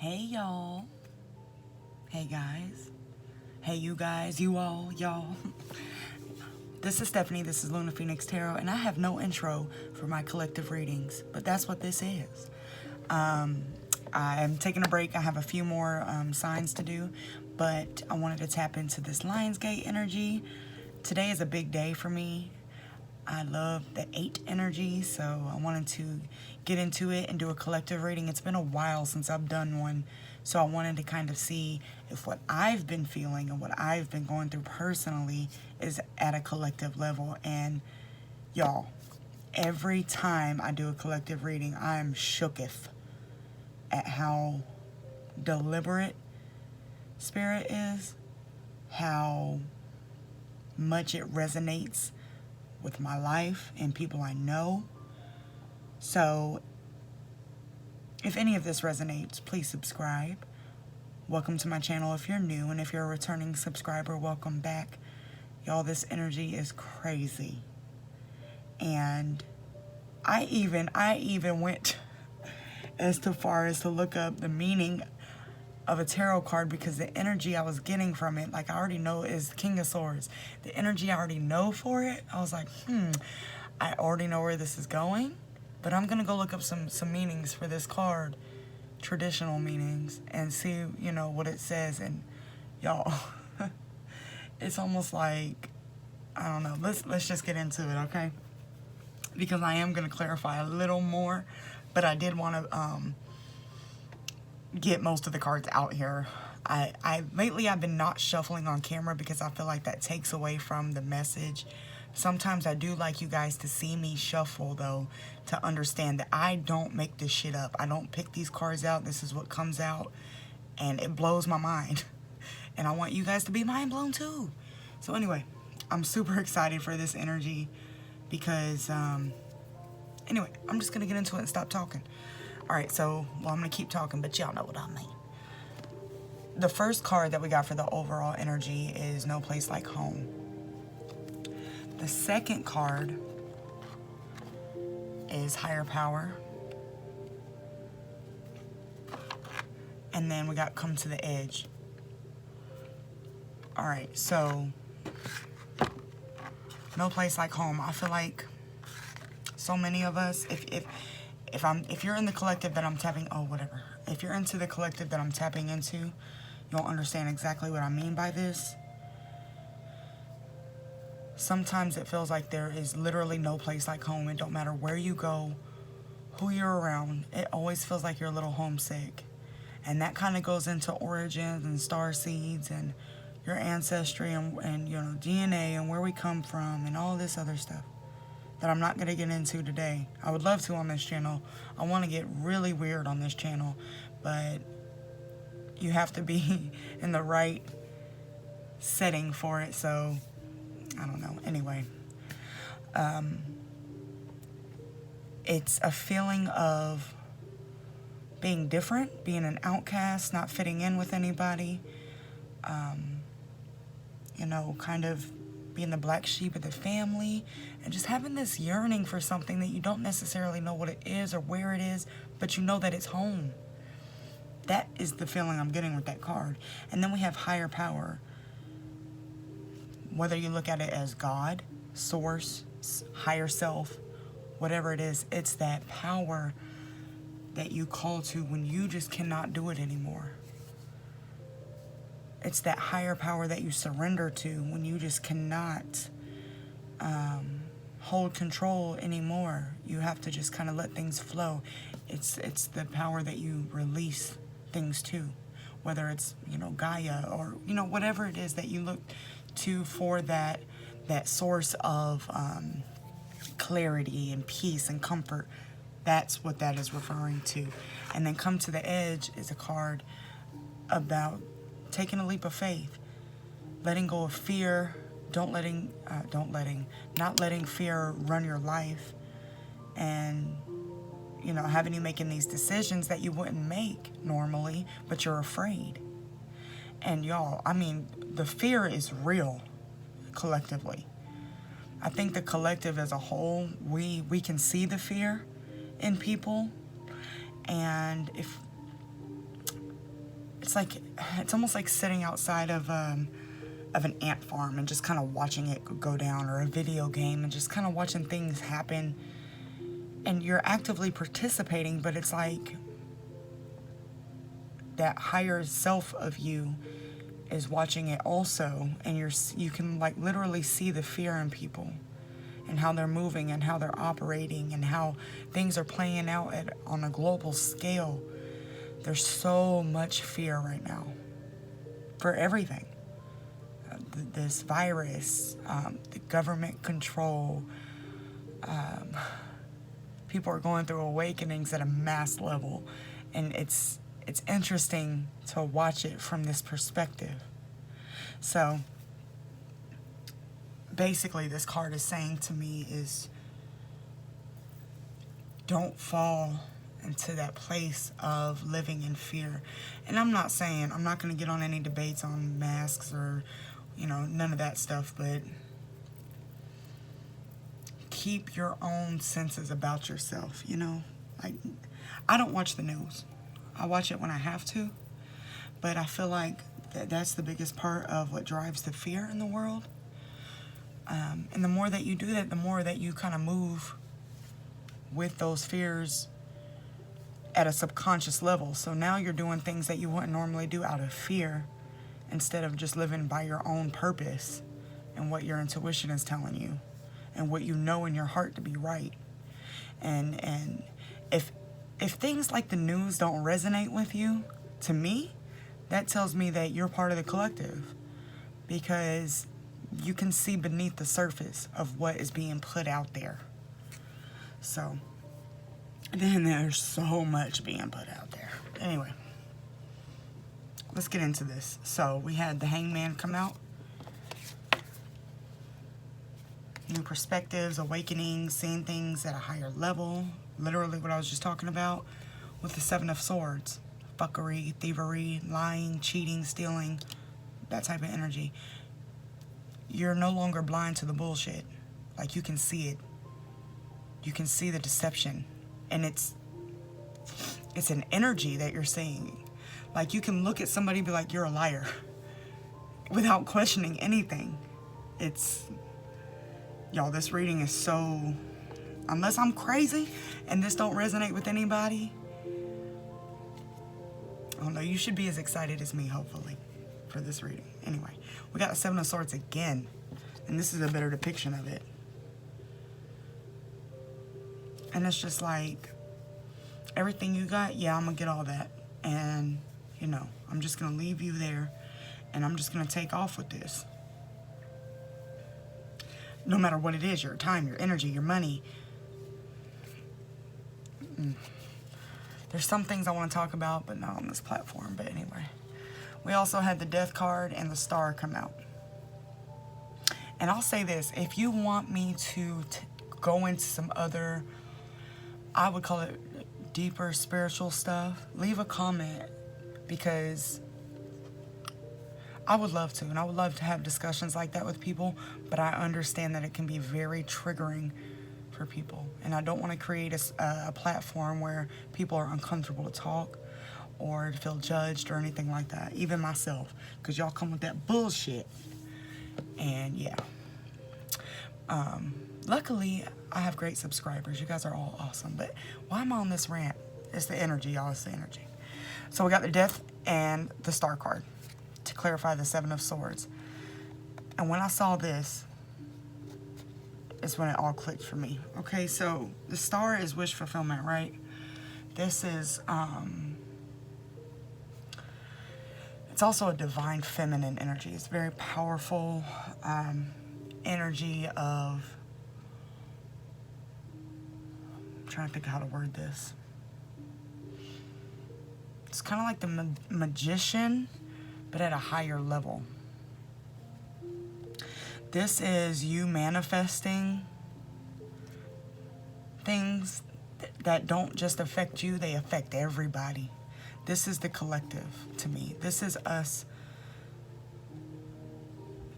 Hey y'all. Hey guys. Hey you guys, you all, y'all. This is Stephanie, this is Luna Phoenix Tarot, and I have no intro for my collective readings, but that's what this is. I'm taking a break. I have a few more signs to do, but I wanted to tap into this lionsgate energy. Today is a big day for me. I love the 8 energy, so I wanted to get into it and do a collective reading. It's been a while since I've done one, so I wanted to kind of see if what I've been feeling and what I've been going through personally is at a collective level. And y'all, every time I do a collective reading, I am shooketh at how deliberate Spirit is, how much it resonates with my life and people I know. So if any of this resonates, please subscribe. Welcome to my channel if you're new, and if you're a returning subscriber, welcome back. Y'all, this energy is crazy. And I even went as far as to look up the meaning of a tarot card, because the energy I was getting from it, like I already know, is King of Swords. The energy I already know for it, I was like, I already know where this is going, but I'm gonna go look up some meanings for this card, traditional meanings, and see, you know, what it says. And y'all, it's almost like, I don't know, let's just get into it, okay? Because I am gonna clarify a little more, but I did want to get most of the cards out here. Lately I've been not shuffling on camera because I feel like that takes away from the message. Sometimes I do like you guys to see me shuffle, though, to understand that I don't make this shit up. I don't pick these cards out. This is what comes out, and it blows my mind. And I want you guys to be mind blown too. So anyway, I'm super excited for this energy because anyway, I'm just gonna get into it and stop talking. Alright, so, well, I'm going to keep talking, but y'all know what I mean. The first card that we got for the overall energy is No Place Like Home. The second card is Higher Power. And then we got Come to the Edge. Alright, so, No Place Like Home. I feel like so many of us, if you're in the collective that I'm tapping, if you're into the collective that I'm tapping into, you'll understand exactly what I mean by this. Sometimes it feels like there is literally no place like home. It don't matter where you go, who you're around, it always feels like you're a little homesick. And that kind of goes into origins and star seeds and your ancestry and you know, DNA and where we come from and all this other stuff that I'm not going to get into today. I would love to on this channel. I want to get really weird on this channel, but you have to be in the right setting for it, so I don't know. Anyway, it's a feeling of being different, being an outcast, not fitting in with anybody, you know, kind of being the black sheep of the family, and just having this yearning for something that you don't necessarily know what it is or where it is, but you know that it's home. That is the feeling I'm getting with that card. And then we have Higher Power. Whether you look at it as God, source, higher self, whatever it is, it's that power that you call to when you just cannot do it anymore. It's that higher power that you surrender to when you just cannot hold control anymore. You have to just kind of let things flow. It's the power that you release things to, whether it's, you know, Gaia or, you know, whatever it is that you look to for that source of clarity and peace and comfort. That's what that is referring to. And then Come to the Edge is a card about taking a leap of faith, letting go of fear, not letting fear run your life, and, you know, having you making these decisions that you wouldn't make normally, but you're afraid. And y'all, I mean, the fear is real collectively. I think the collective as a whole, we can see the fear in people, and if it's almost like sitting outside of an ant farm and just kind of watching it go down, or a video game and just kind of watching things happen, and you're actively participating, but it's like that higher self of you is watching it also, and you can like literally see the fear in people and how they're moving and how they're operating and how things are playing out on a global scale. There's so much fear right now for everything. This virus, the government control, people are going through awakenings at a mass level, and it's interesting to watch it from this perspective. So basically this card is saying to me is, don't fall into that place of living in fear. And I'm not going to get on any debates on masks or, none of that stuff, but keep your own senses about yourself, Like, I don't watch the news. I watch it when I have to, but I feel like that's the biggest part of what drives the fear in the world. And the more that you do that, the more that you kind of move with those fears at a subconscious level. So now you're doing things that you wouldn't normally do out of fear, instead of just living by your own purpose and what your intuition is telling you and what you know in your heart to be right. And if things like the news don't resonate with you, to me, that tells me that you're part of the collective, because you can see beneath the surface of what is being put out there. So then there's so much being put out there. Anyway, let's get into this. So we had the Hangman come out. New perspectives, awakening, seeing things at a higher level. Literally what I was just talking about with the Seven of Swords. Fuckery, thievery, lying, cheating, stealing, that type of energy. You're no longer blind to the bullshit. Like, you can see it. You can see the deception. And it's an energy that you're seeing. Like, you can look at somebody and be like, you're a liar, without questioning anything. Y'all, this reading is so, unless I'm crazy and this don't resonate with anybody, I don't know, you should be as excited as me, hopefully, for this reading. Anyway, we got the Seven of Swords again, and this is a better depiction of it. And it's just like, everything you got, yeah, I'm gonna get all that. And, I'm just gonna leave you there, and I'm just gonna take off with this. No matter what it is, your time, your energy, your money. There's some things I want to talk about, but not on this platform. But anyway, we also had the Death card and the Star come out. And I'll say this, if you want me to go into some other, I would call it deeper spiritual stuff, leave a comment, because I would love to, and I would love to have discussions like that with people, but I understand that it can be very triggering for people, and I don't want to create a platform where people are uncomfortable to talk or to feel judged or anything like that, even myself, because y'all come with that bullshit. And yeah, luckily I have great subscribers. You guys are all awesome, but why am I on this rant? It's the energy, y'all. It's the energy. So we got the Death and the Star card to clarify the Seven of Swords. And when I saw this, is when it all clicked for me. Okay, so the Star is wish fulfillment, right? This is, it's also a divine feminine energy. It's very powerful energy of, I'm trying to think of how to word this. It's kind of like the magician, but at a higher level. This is you manifesting things that don't just affect you, they affect everybody. This is the collective to me. This is us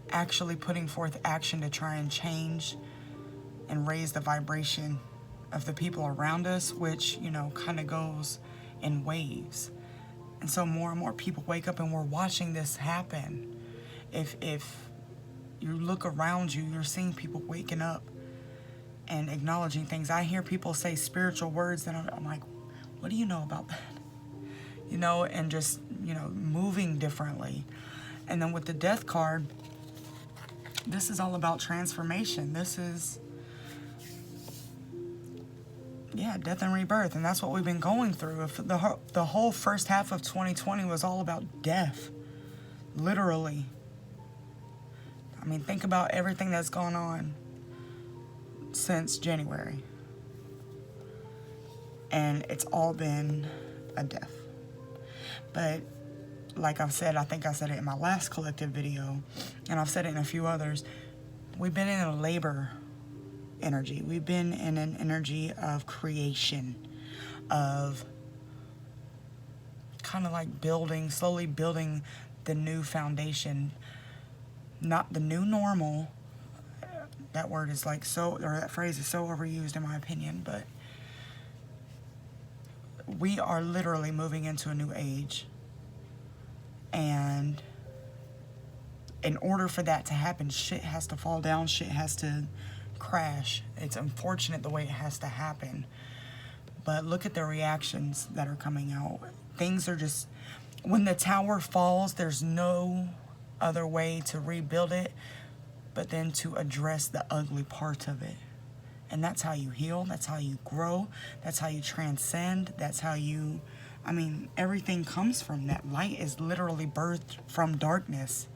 actually putting forth action to try and change and raise the vibration of the people around us, which, kind of goes in waves. And so more and more people wake up, and we're watching this happen. If you look around you, you're seeing people waking up and acknowledging things. I hear people say spiritual words, and I'm like, what do you know about that? You know, and just, you know, moving differently. And then with the death card, this is all about transformation. This is, yeah, death and rebirth. And that's what we've been going through. If the whole first half of 2020 was all about death, literally. I mean, think about everything that's gone on since January. And it's all been a death. But like I've said, I think I said it in my last collective video, and I've said it in a few others, we've been in a labor energy. We've been in an energy of creation, of kind of like building, slowly building the new foundation, not the new normal. That word is like so, or that phrase is so overused in my opinion, but we are literally moving into a new age. And in order for that to happen, shit has to fall down, shit has to crash. It's unfortunate the way it has to happen. But look at the reactions that are coming out. Things are just, when the tower falls, there's no other way to rebuild it but then to address the ugly part of it. And that's how you heal, that's how you grow, that's how you transcend, that's how you, I mean, everything comes from that. Light is literally birthed from darkness.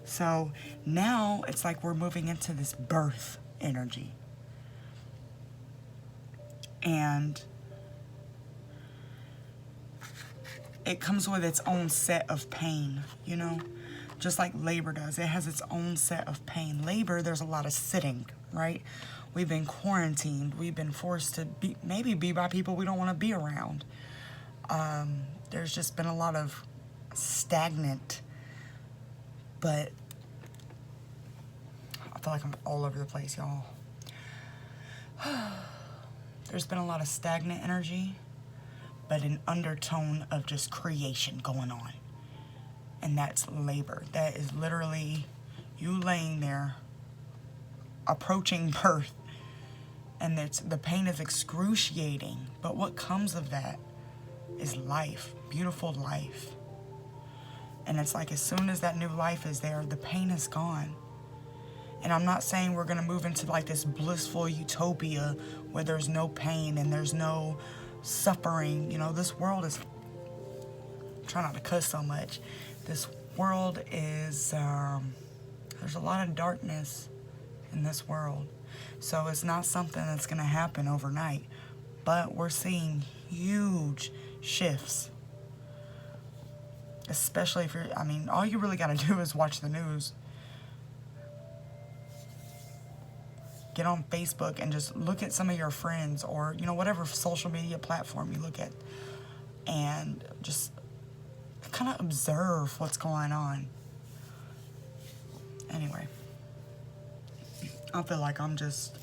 So now it's like we're moving into this birth energy. And it comes with its own set of pain, you know? Just like labor does. It has its own set of pain. Labor, there's a lot of sitting, right? We've been quarantined. We've been forced to maybe be by people we don't want to be around. There's just been a lot of stagnant, but I feel like I'm all over the place, y'all. There's been a lot of stagnant energy, but an undertone of just creation going on. And that's labor. That is literally you laying there, approaching birth, and the pain is excruciating. But what comes of that is life, beautiful life. And it's like as soon as that new life is there, the pain is gone. And I'm not saying we're gonna move into like this blissful utopia where there's no pain and there's no suffering. You know, this world is, try not to cuss so much. This world is, there's a lot of darkness in this world. So it's not something that's gonna happen overnight, but we're seeing huge shifts. Especially if you're, I mean, all you really gotta do is watch the news. Get on Facebook and just look at some of your friends or, you know, whatever social media platform you look at, and just kind of observe what's going on. Anyway, I feel like I'm just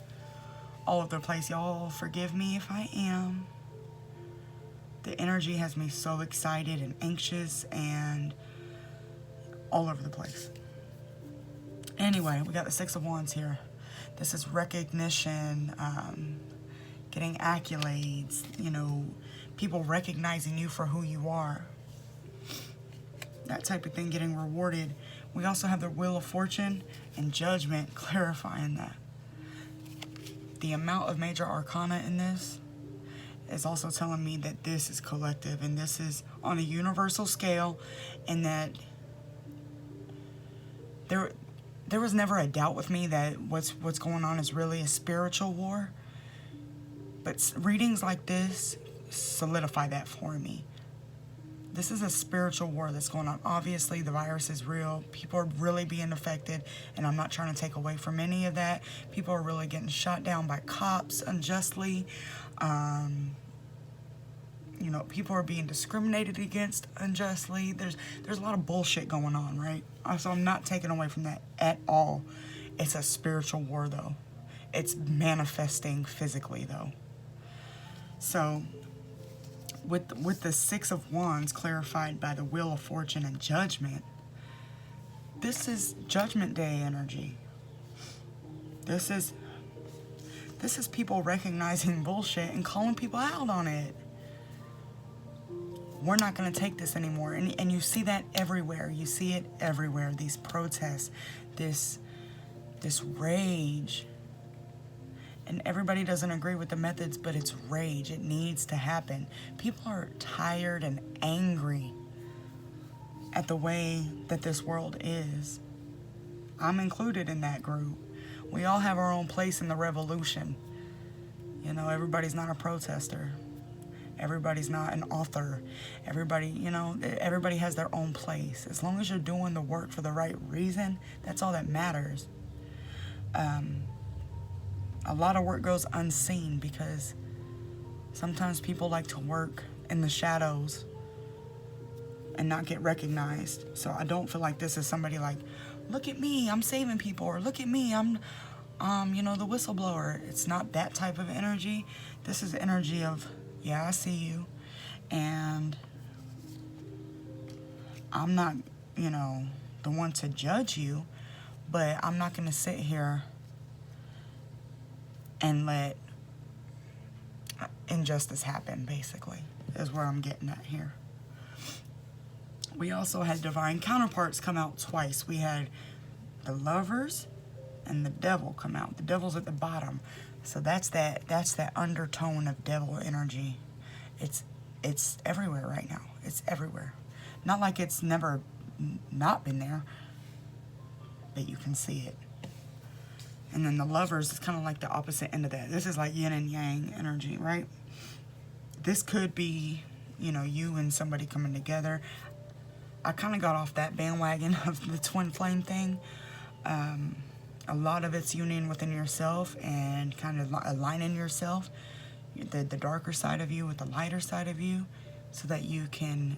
all over the place. Y'all forgive me if I am. The energy has me so excited and anxious and all over the place. Anyway, we got the Six of Wands here. This is recognition, getting accolades, you know, people recognizing you for who you are. That type of thing, getting rewarded. We also have the Wheel of Fortune and Judgment, clarifying that. The amount of major arcana in this is also telling me that this is collective and this is on a universal scale, and that there was never a doubt with me that what's going on is really a spiritual war. But readings like this solidify that for me. This is a spiritual war that's going on. Obviously, the virus is real. People are really being affected, and I'm not trying to take away from any of that. People are really getting shot down by cops unjustly. You know, people are being discriminated against unjustly. There's a lot of bullshit going on, right? So I'm not taking away from that at all. It's a spiritual war, though. It's manifesting physically, though. So with the Six of Wands clarified by the Wheel of Fortune and Judgment, this is Judgment Day energy. This is people recognizing bullshit and calling people out on it. We're not going to take this anymore. And you see that everywhere. You see it everywhere. These protests, this rage. And everybody doesn't agree with the methods, but it's rage. It needs to happen. People are tired and angry at the way that this world is. I'm included in that group. We all have our own place in the revolution. You know, everybody's not a protester. Everybody's not an author. Everybody, you know, everybody has their own place. As long as you're doing the work for the right reason, that's all that matters. A lot of work goes unseen because sometimes people like to work in the shadows and not get recognized. So I don't feel like this is somebody like, look at me, I'm saving people, or look at me, I'm you know, the whistleblower. It's not that type of energy. This is energy of, yeah, I see you, and I'm not, you know, the one to judge you, but I'm not going to sit here and let injustice happen, basically, is where I'm getting at here. We also had divine counterparts come out twice. We had the Lovers and the Devil come out. The Devil's at the bottom. So that's that undertone of devil energy. It's everywhere right now. It's everywhere. Not like it's never not been there, but you can see it. And then the Lovers is kind of like the opposite end of that. This is like yin and yang energy, right? This could be, you know, you and somebody coming together. I kind of got off that bandwagon of the twin flame thing. A lot of it's union within yourself and kind of aligning yourself, the darker side of you with the lighter side of you, so that you can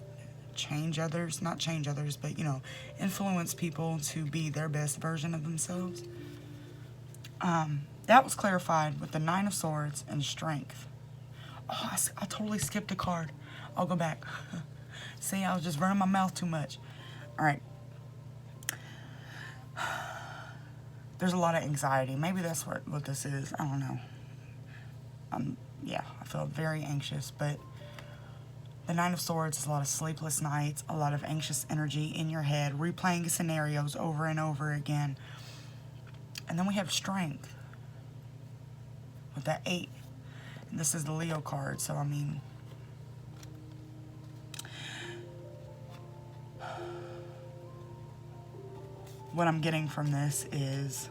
change others, not change others, but, you know, influence people to be their best version of themselves. That was clarified with the Nine of Swords and Strength. Oh, I totally skipped a card. I'll go back. See, I was just running my mouth too much. All right. There's a lot of anxiety. Maybe that's what this is. I don't know. Yeah, I feel very anxious, but the Nine of Swords is a lot of sleepless nights, a lot of anxious energy in your head, replaying scenarios over and over again. And then we have Strength with that 8. And this is the Leo card, so I mean, what I'm getting from this is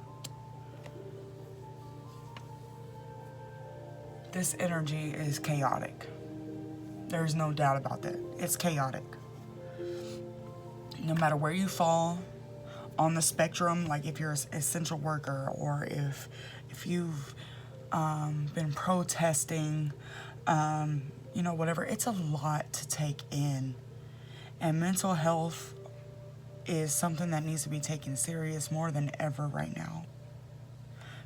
this energy is chaotic. There's no doubt about that. It's chaotic. No matter where you fall on the spectrum, like if you're an essential worker or if you've been protesting, you know, whatever, it's a lot to take in. And mental health is something that needs to be taken serious more than ever right now,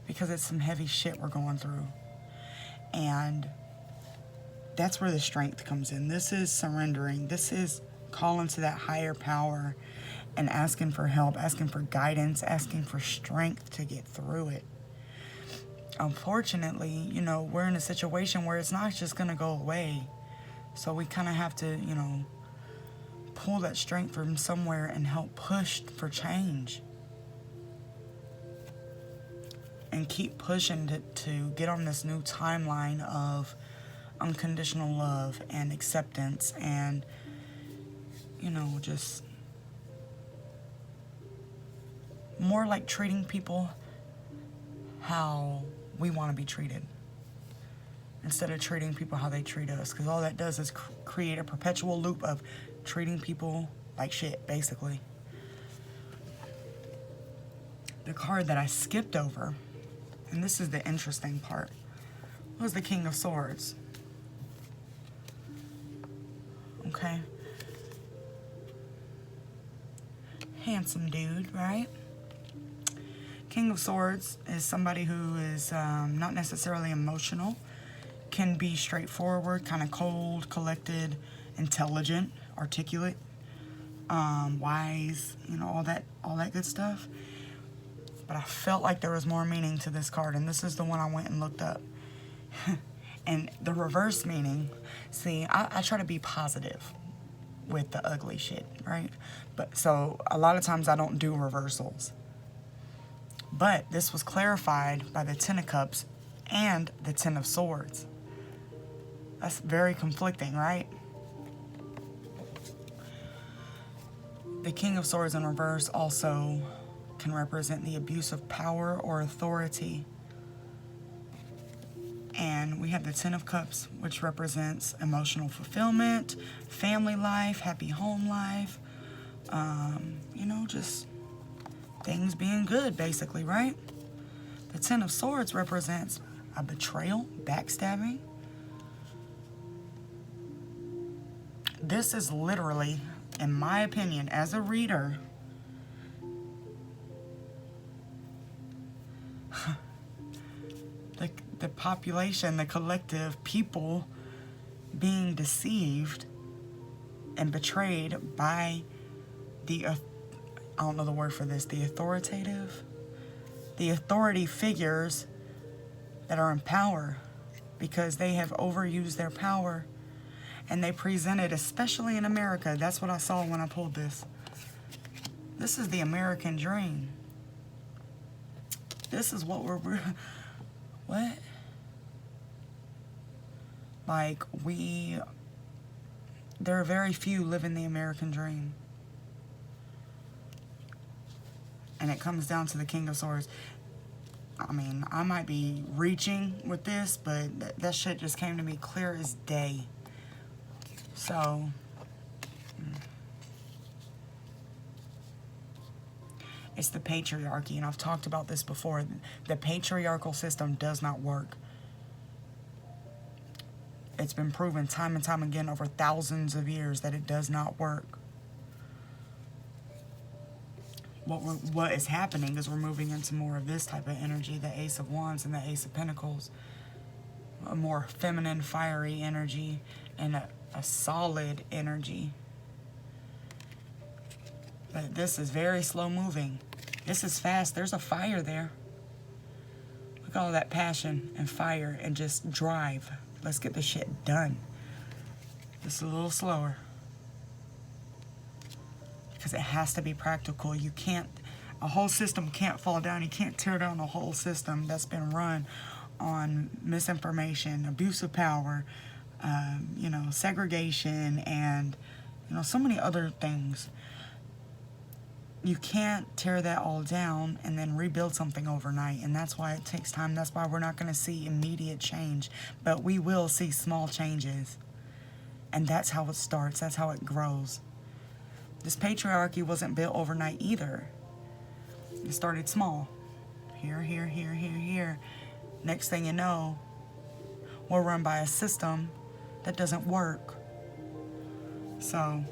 because it's some heavy shit we're going through. And that's where the strength comes in. This is surrendering. This is calling to that higher power and asking for help, asking for guidance, asking for strength to get through it. Unfortunately, you know, we're in a situation where it's not just going to go away. So we kind of have to, you know, pull that strength from somewhere and help push for change. And keep pushing to get on this new timeline of unconditional love and acceptance and, you know, just more like treating people how we want to be treated instead of treating people how they treat us, because all that does is create a perpetual loop of treating people like shit, basically. The card that I skipped over, and this is the interesting part, was the King of Swords. Okay. Handsome dude, right? King of Swords is somebody who is not necessarily emotional, can be straightforward, kind of cold, collected, intelligent, articulate, wise, you know, all that good stuff. But I felt like there was more meaning to this card, and this is the one I went and looked up. And the reverse meaning, see, I try to be positive with the ugly shit, right? But so a lot of times I don't do reversals. But this was clarified by the Ten of Cups and the Ten of Swords. That's very conflicting, right? The King of Swords in reverse also can represent the abuse of power or authority. And we have the Ten of Cups, which represents emotional fulfillment, family life, happy home life, you know, just things being good, basically, right? The Ten of Swords represents a betrayal, backstabbing. This is literally, in my opinion, as a reader, the population, the collective, people being deceived and betrayed by the, I don't know the word for this, the authority figures that are in power, because they have overused their power. And they presented, especially in America, that's what I saw when I pulled this. This is the American dream. This is what we're what? Like, there are very few living the American dream. And it comes down to the King of Swords. I mean, I might be reaching with this, but that shit just came to me clear as day. So, it's the patriarchy, and I've talked about this before. The patriarchal system does not work. It's been proven time and time again over thousands of years that it does not work. What is happening is we're moving into more of this type of energy, the Ace of Wands and the Ace of Pentacles. A more feminine, fiery energy, and a solid energy. But this is very slow moving. This is fast. There's a fire there. Look at all that passion and fire and just drive. Let's get this shit done. Just a little slower. Because it has to be practical. You can't, a whole system can't fall down. You can't tear down a whole system that's been run on misinformation, abuse of power, you know, segregation, and, you know, so many other things. You can't tear that all down and then rebuild something overnight, and that's why it takes time. That's why we're not going to see immediate change, but we will see small changes, and that's how it starts. That's how it grows. This patriarchy wasn't built overnight either. It started small. Here, here, here, here, here. Next thing you know, we're run by a system that doesn't work. So,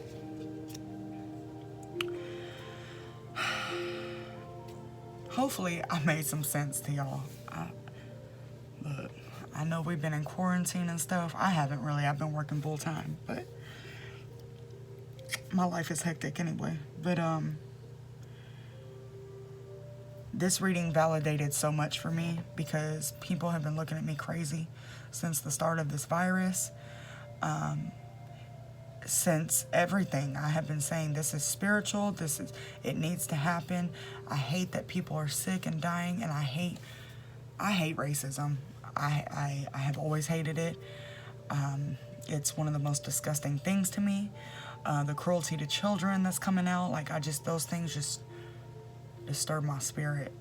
hopefully I made some sense to y'all. Look, I know we've been in quarantine and stuff. I haven't really. I've been working full time, but my life is hectic anyway. But this reading validated so much for me because people have been looking at me crazy since the start of this virus. Since everything, I have been saying this is spiritual, it needs to happen. I hate that people are sick and dying, and I hate racism. I have always hated it. It's one of the most disgusting things to me. The cruelty to children that's coming out, like those things just disturb my spirit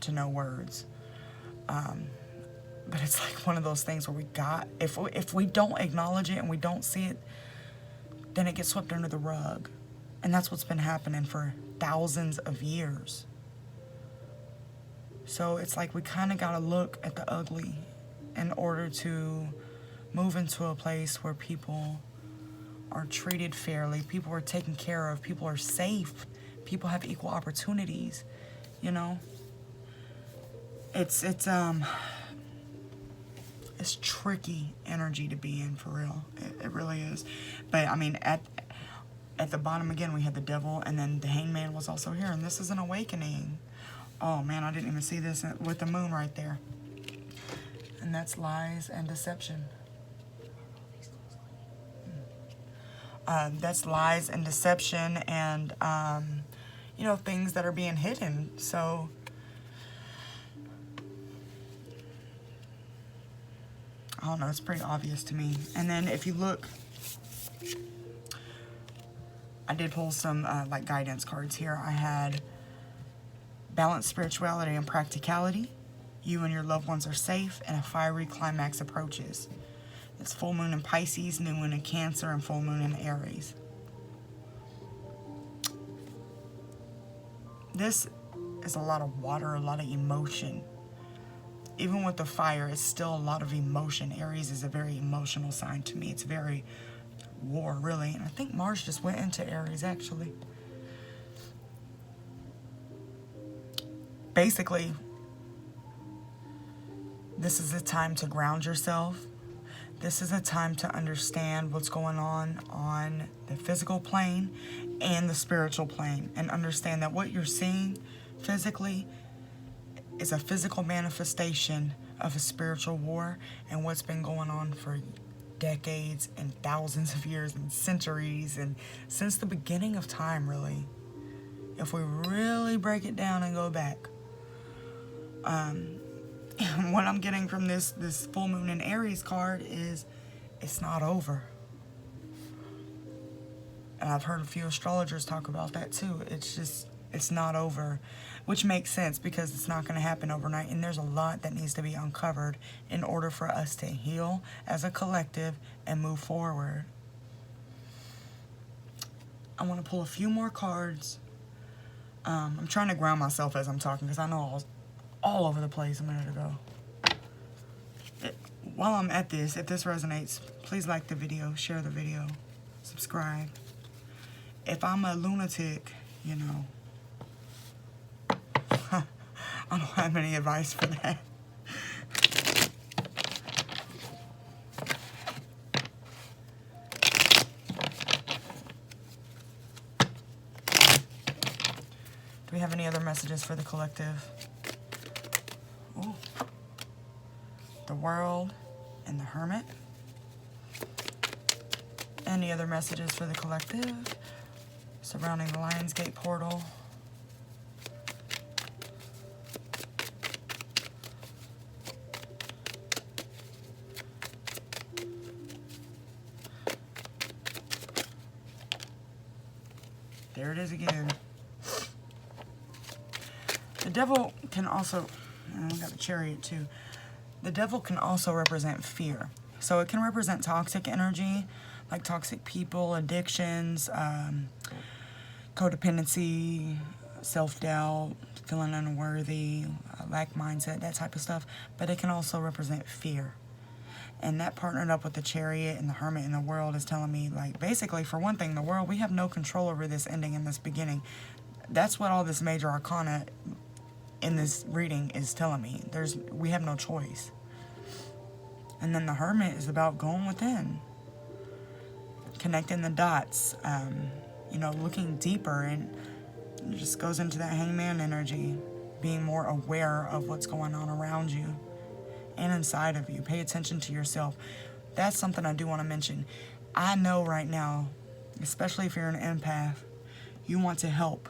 to no words. But it's like one of those things where if we don't acknowledge it and we don't see it, then it gets swept under the rug. And that's what's been happening for thousands of years. So it's like we kind of got to look at the ugly in order to move into a place where people are treated fairly, people are taken care of, people are safe, people have equal opportunities, you know? It's It's tricky energy to be in, for real. It really is. But I mean, at the bottom again, we had the devil, and then the hangman was also here, and this is an awakening. Oh man, I didn't even see this with the moon right there. And that's lies and deception. That's lies and deception, and you know, things that are being hidden. So I don't know, it's pretty obvious to me. And then if you look, I did pull some like guidance cards here. I had balanced spirituality and practicality. You and your loved ones are safe, and a fiery climax approaches. It's full moon in Pisces, new moon in Cancer, and full moon in Aries. This is a lot of water, a lot of emotion. Even with the fire, it's still a lot of emotion. Aries is a very emotional sign to me. It's very war, really. And I think Mars just went into Aries, actually. Basically, this is a time to ground yourself. This is a time to understand what's going on the physical plane and the spiritual plane, and understand that what you're seeing physically is a physical manifestation of a spiritual war and what's been going on for decades and thousands of years and centuries, and since the beginning of time, really. If we really break it down and go back. What I'm getting from this full moon in Aries card is it's not over. And I've heard a few astrologers talk about that too. It's not over, which makes sense because it's not going to happen overnight. And there's a lot that needs to be uncovered in order for us to heal as a collective and move forward. I want to pull a few more cards. I'm trying to ground myself as I'm talking because I know I was all over the place a minute ago. While I'm at this, if this resonates, please like the video, share the video, subscribe. If I'm a lunatic, you know, I don't have any advice for that. Do we have any other messages for the collective? Ooh. The World and the Hermit. Any other messages for the collective surrounding the Lionsgate portal? There it is again. The devil can also, and we got the Chariot too. The devil can also represent fear. So it can represent toxic energy, like toxic people, addictions, codependency, self-doubt, feeling unworthy, lack mindset, that type of stuff. But it can also represent fear. And that partnered up with the Chariot and the Hermit and the World is telling me, like, basically, for one thing, the World, we have no control over this ending and this beginning. That's what all this major arcana in this reading is telling me. We have no choice. And then the Hermit is about going within, connecting the dots, you know, looking deeper, and it just goes into that hangman energy, being more aware of what's going on around you and inside of you. Pay attention to yourself. That's something I do want to mention. I know right now, especially if you're an empath, you want to help.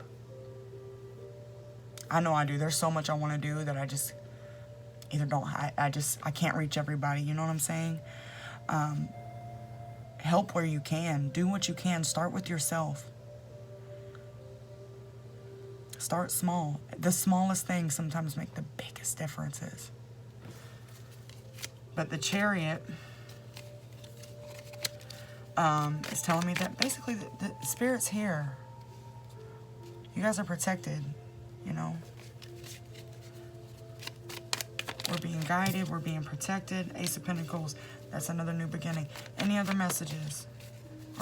I know I do. There's so much I want to do that I just either don't, I can't reach everybody, you know what I'm saying? Help where you can. Do what you can. Start with yourself. Start small. The smallest things sometimes make the biggest differences. But the Chariot is telling me that basically the Spirit's here. You guys are protected, you know. We're being guided. We're being protected. Ace of Pentacles. That's another new beginning. Any other messages?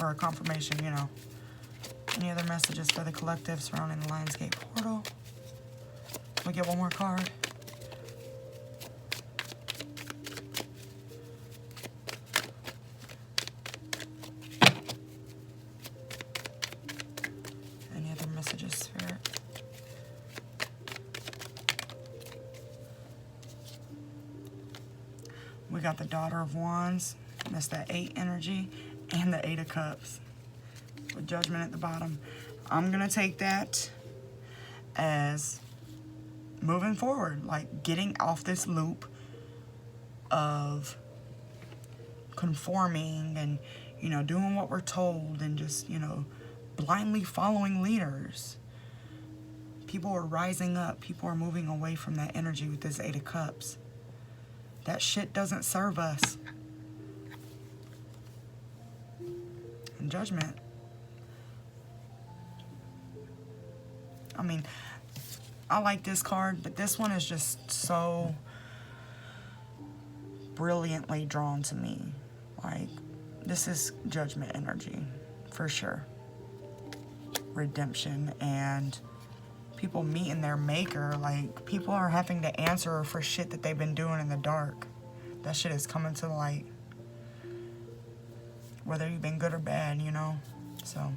Or a confirmation, you know. Any other messages for the collective surrounding the Lionsgate portal? We get one more card. got the Daughter of Wands. That's that 8 energy. And the 8 of Cups. With Judgment at the bottom. I'm going to take that as moving forward. Like getting off this loop of conforming and, you know, doing what we're told and just, you know, blindly following leaders. People are rising up. People are moving away from that energy with this 8 of Cups. That shit doesn't serve us. And Judgment. I mean, I like this card, but this one is just so brilliantly drawn to me. Like, this is Judgment energy, for sure. Redemption and people meeting their maker. Like, people are having to answer for shit that they've been doing in the dark. That shit is coming to the light. Whether you've been good or bad, you know? So,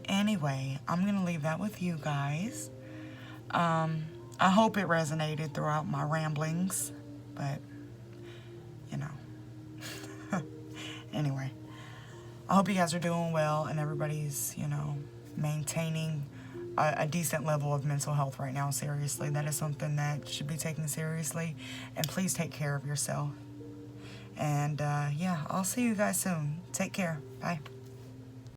anyway, I'm gonna leave that with you guys. I hope it resonated throughout my ramblings, but, you know. Anyway, I hope you guys are doing well and everybody's, you know, maintaining a decent level of mental health right now. Seriously, that is something that should be taken seriously. And please take care of yourself. And yeah, I'll see you guys soon. Take care. Bye.